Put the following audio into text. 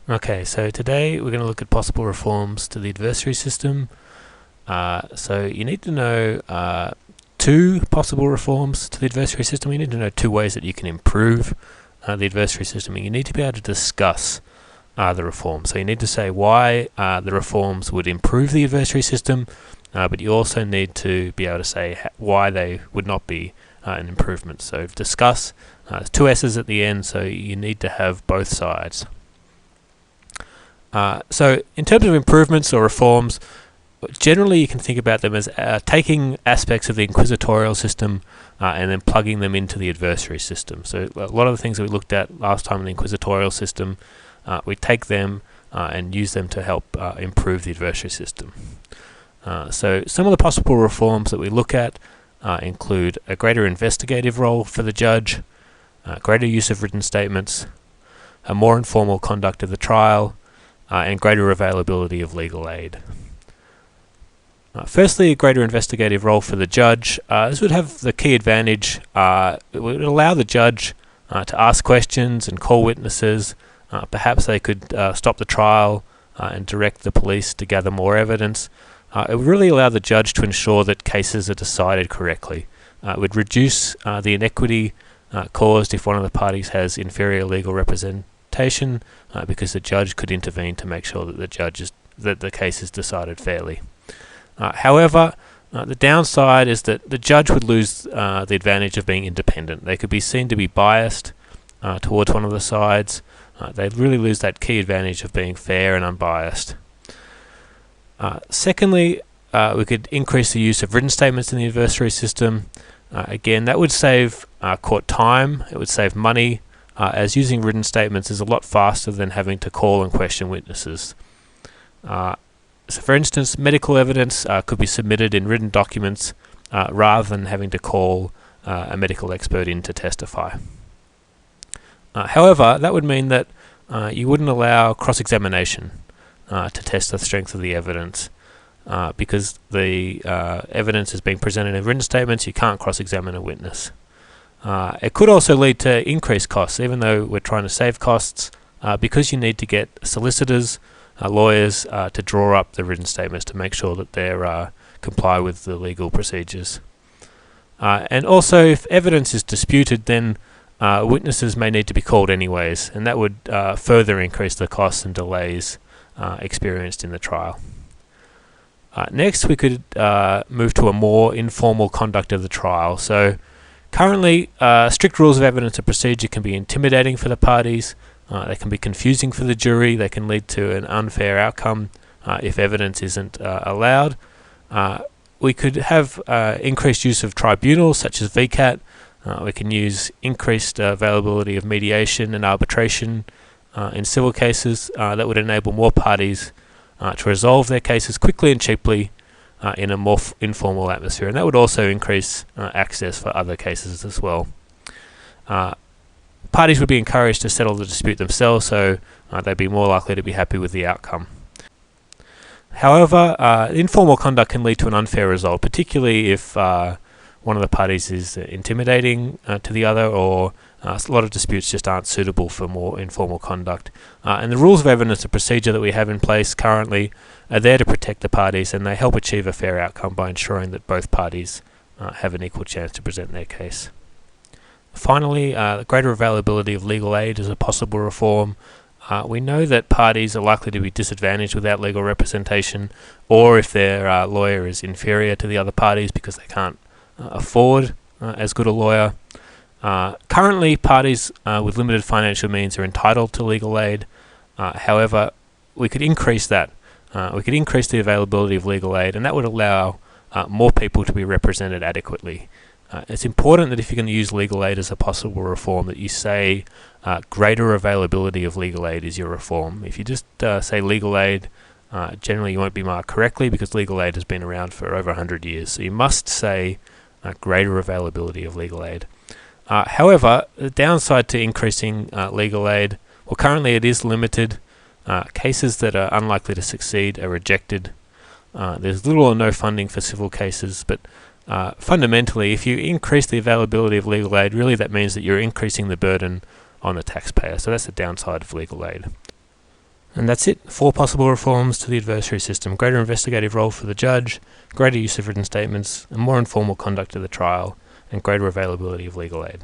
Okay, so today we're going to look at possible reforms to the adversary system. So you need to know two possible reforms to the adversary system. You need to know two ways that you can improve the adversary system, and you need to be able to discuss the reforms. So you need to say why the reforms would improve the adversary system, but you also need to be able to say why they would not be an improvement. So discuss, there's two S's at the end, so you need to have both sides. So in terms of improvements or reforms, generally you can think about them as taking aspects of the inquisitorial system and then plugging them into the adversary system. So a lot of the things that we looked at last time in the inquisitorial system, we take them and use them to help improve the adversary system. So some of the possible reforms that we look at include a greater investigative role for the judge, greater use of written statements, a more informal conduct of the trial, and greater availability of legal aid. Firstly, a greater investigative role for the judge. This would have the key advantage. It would allow the judge to ask questions and call witnesses. Perhaps they could stop the trial and direct the police to gather more evidence. It would really allow the judge to ensure that cases are decided correctly. It would reduce the inequity caused if one of the parties has inferior legal representation, because the judge could intervene to make sure that the case is decided fairly. However, the downside is that the judge would lose the advantage of being independent. They could be seen to be biased towards one of the sides. They'd really lose that key advantage of being fair and unbiased. Secondly, we could increase the use of written statements in the adversary system. Again, that would save court time. It would save money, as using written statements is a lot faster than having to call and question witnesses. So for instance, medical evidence could be submitted in written documents rather than having to call a medical expert in to testify. However, that would mean that you wouldn't allow cross-examination to test the strength of the evidence. Because the evidence is being presented in written statements, you can't cross-examine a witness. It could also lead to increased costs, even though we're trying to save costs, because you need to get solicitors, lawyers to draw up the written statements to make sure that they comply with the legal procedures. And also, if evidence is disputed, then witnesses may need to be called anyways, and that would further increase the costs and delays experienced in the trial. Next, we could move to a more informal conduct of the trial. So currently, strict rules of evidence and procedure can be intimidating for the parties. They can be confusing for the jury. They can lead to an unfair outcome if evidence isn't allowed. We could have increased use of tribunals such as VCAT. We can use increased availability of mediation and arbitration in civil cases that would enable more parties to resolve their cases quickly and cheaply in a more informal atmosphere, and that would also increase access for other cases as well. Parties would be encouraged to settle the dispute themselves, so they'd be more likely to be happy with the outcome. However, informal conduct can lead to an unfair result, particularly if one of the parties is intimidating to the other, or a lot of disputes just aren't suitable for more informal conduct. And the rules of evidence and procedure that we have in place currently are there to protect the parties, and they help achieve a fair outcome by ensuring that both parties have an equal chance to present their case. Finally, the greater availability of legal aid is a possible reform. We know that parties are likely to be disadvantaged without legal representation, or if their lawyer is inferior to the other parties because they can't afford as good a lawyer. Currently, parties with limited financial means are entitled to legal aid. However, we could increase that. We could increase the availability of legal aid, and that would allow more people to be represented adequately. It's important that if you're going to use legal aid as a possible reform, that you say greater availability of legal aid is your reform. If you just say legal aid, generally you won't be marked correctly because legal aid has been around for over 100 years. So you must say greater availability of legal aid. However, the downside to increasing legal aid, well, currently it is limited. Cases that are unlikely to succeed are rejected. There's little or no funding for civil cases, but fundamentally, if you increase the availability of legal aid, really that means that you're increasing the burden on the taxpayer. So that's the downside of legal aid. And that's it. 4 possible reforms to the adversary system: greater investigative role for the judge, greater use of written statements, and more informal conduct of the trial, and greater availability of legal aid.